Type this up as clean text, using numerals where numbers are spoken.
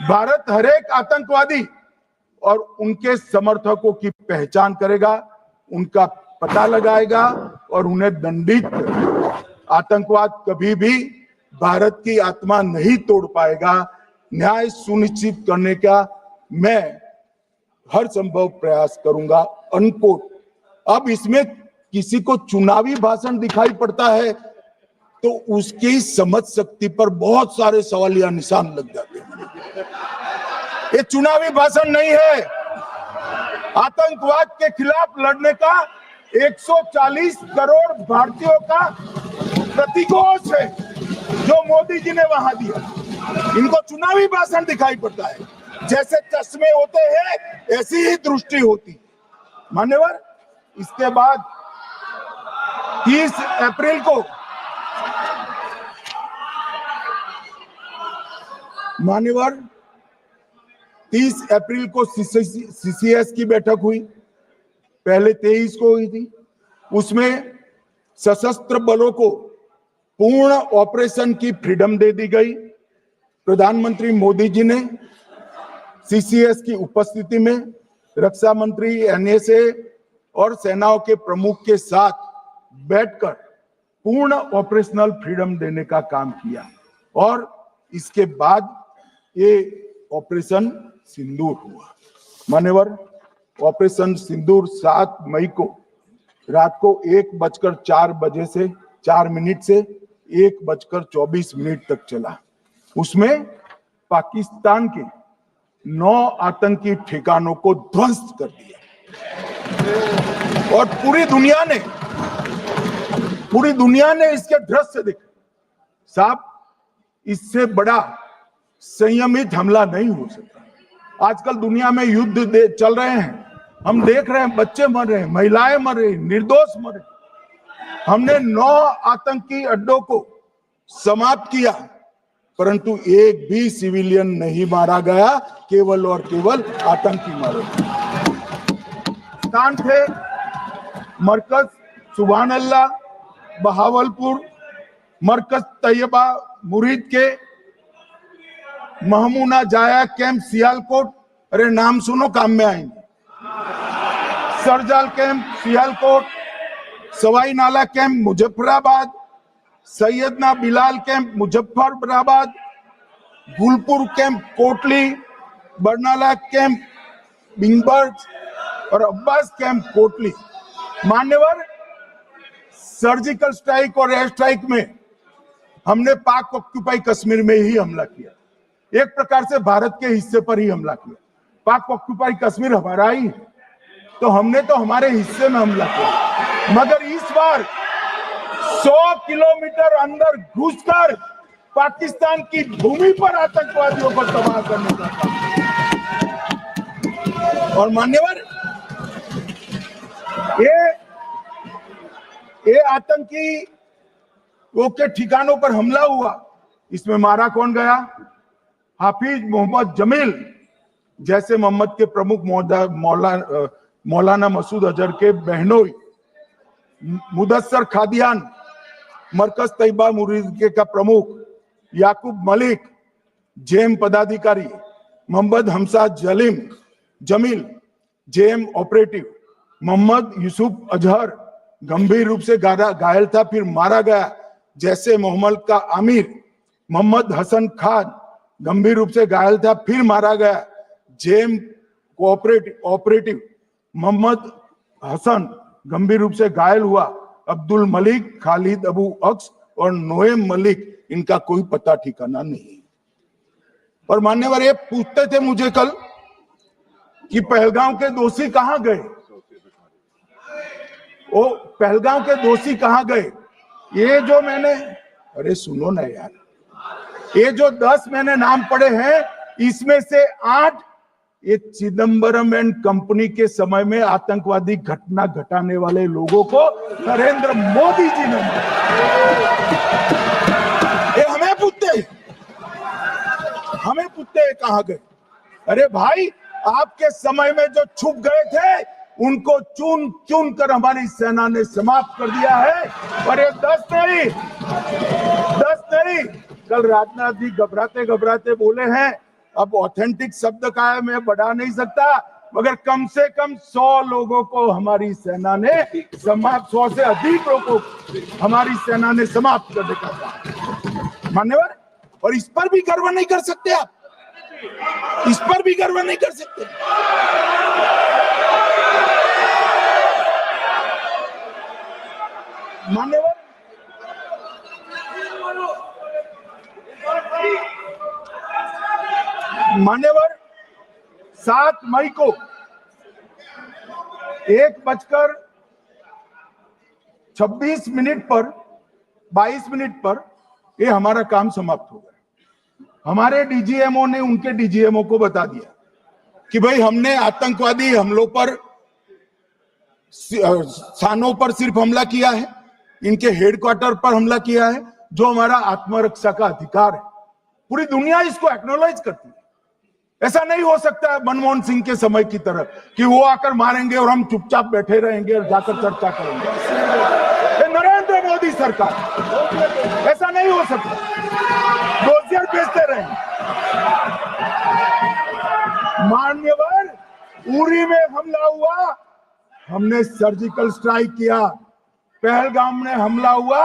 भारत हर एक आतंकवादी और उनके समर्थकों की पहचान करेगा, उनका पता लगाएगा और उन्हें दंडित करेगा। आतंकवाद कभी भी भारत की आत्मा नहीं तोड़ पाएगा। न्याय सुनिश्चित करने का मैं हर संभव प्रयास करूंगा। अनकोट। अब इसमें किसी को चुनावी भाषण दिखाई पड़ता है तो उसकी समझ शक्ति पर बहुत सारे सवालिया निशान लग जाते हैं। ये चुनावी भाषण नहीं है, आतंकवाद के खिलाफ लड़ने का 140 करोड़ भारतीयों का प्रतिघोष है जो मोदी जी ने वहां दिया। इनको चुनावी भाषण दिखाई पड़ता है, जैसे चश्मे होते हैं ऐसी ही दृष्टि होती। मान्यवर, इसके बाद 30 अप्रैल को मान्यवर 30 अप्रैल को सीसीएस की बैठक हुई, पहले 23 को हुई थी। उसमें सशस्त्र बलों को पूर्ण ऑपरेशन की फ्रीडम दे दी गई। प्रधानमंत्री मोदी जी ने सीसीएस की उपस्थिति में रक्षा मंत्री, एनएसए और सेनाओं के प्रमुख के साथ बैठकर पूर्ण ऑपरेशनल फ्रीडम देने का काम किया और इसके बाद ये ऑपरेशन सिंदूर हुआ। मान्यवर, ऑपरेशन सिंदूर 7 मई को रात को 1:04 से 4 मिनट से 1:24 तक चला। उसमें पाकिस्तान के 9 आतंकी ठिकानों को ध्वस्त कर दिया और पूरी दुनिया ने इसके दृश्य देखे। साहब, इससे बड़ा संयमित हमला नहीं हो सकता। आजकल दुनिया में युद्ध चल रहे हैं, हम देख रहे हैं, बच्चे मर रहे हैं, महिलाएं मर रही, निर्दोष मर रहे। हमने 9 आतंकी अड्डों को समाप्त किया, परंतु एक भी सिविलियन नहीं मारा गया, केवल और केवल आतंकी मारे। स्थान थे मरकज सुभान अल्लाह बहावलपुर, मरकज तैयबा मुरीद के, महमूना जाया कैंप सियालकोट, अरे नाम सुनो काम में आएंगे, सरजाल camp Sialkot, Sawai Nala camp Muzaffarabad, Syedna Bilal camp Muzaffarabad, Gulpur camp Kotli, Barnala camp बिंगबर्ग और अब्बास कैंप कोटली। मान्यवर, सर्जिकल स्ट्राइक और एयर स्ट्राइक में हमने पाक ऑक्यूपाई कश्मीर में ही हमला किया, एक प्रकार से भारत के हिस्से पर ही हमला किया। पाक ऑक्यूपाई कश्मीर हमारा ही, तो हमने तो हमारे हिस्से में हमला किया। मगर इस बार 100 किलोमीटर अंदर घुसकर पाकिस्तान की भूमि पर आतंकवादियों को तबाह करने का काम। और मान्यवर, ये आतंकी के ठिकानों पर हमला हुआ, इसमें मारा कौन गया? हाफिज मोहम्मद जमील जैसे मोहम्मद के प्रमुख मौलाना मसूद अजहर के बहनोई, मुदस्सर खादियान मरकज तैयबा मुरीद का प्रमुख, याकूब मलिक जेएम पदाधिकारी, मोहम्मद हमसा जमील जेएम ऑपरेटिव, मोहम्मद यूसुफ अजहर गंभीर रूप से घायल था, फिर मारा गया। जैसे मोहम्मद का आमिर मोहम्मद हसन खान गंभीर रूप से घायल था, फिर मारा गया। जेएम ऑपरेटिव मोहम्मद हसन गंभीर रूप से घायल हुआ। अब्दुल मलिक, खालिद अबू अक्स और नोएम मलिक, इनका कोई पता ठिकाना नहीं। और मान्यवर, ये पूछते थे मुझे कल कि पहलगांव के दोषी कहां गए, वो पहलगांव के दोषी कहां गए? ये जो मैंने, अरे सुनो ना यार, ये जो 10 मैंने नाम पढ़े हैं, इसमें से 8 ये चिदम्बरम एंड कंपनी के समय में आतंकवादी घटना घटाने वाले लोगों को नरेंद्र मोदी जी ने, ये हमें पूछते कहां गए? अरे भाई, आपके समय में जो छुप गए थे उनको चुन चुन कर हमारी सेना ने समाप्त कर दिया है। और ये 10 नहीं, कल राजनाथ जी घबराते बोले हैं अब ऑथेंटिक शब्द का है, मैं बढ़ा नहीं सकता, मगर कम से कम 100 लोगों को हमारी सेना ने समाप्त, 100 से अधिक लोगों को हमारी सेना ने समाप्त करने का काम। मान्यवर, और इस पर भी गर्व नहीं कर सकते आप, इस पर भी गर्व नहीं कर सकते। मान्यवर, मान्यवर 7 मई को 1:26 पर 22 मिनट पर ये हमारा काम समाप्त हो गया। हमारे डीजीएमओ ने उनके डीजीएमओ को बता दिया कि भाई हमने आतंकवादी हमलों पर स्थानों पर सिर्फ हमला किया है, इनके हेडक्वार्टर पर हमला किया है, जो हमारा आत्मरक्षा का अधिकार है। पूरी दुनिया इसको एक्नॉलेज करती है। ऐसा नहीं हो सकता है मनमोहन सिंह के समय की तरह कि वो आकर मारेंगे और हम चुपचाप बैठे रहेंगे और जाकर चर्चा करेंगे। ये नरेंद्र मोदी सरकार, ऐसा नहीं हो सकता। डोजियर भेजते रहेंगे। मान्यवर, उरी में हमला हुआ, हमने सर्जिकल स्ट्राइक किया। पहलगाम में हमला हुआ,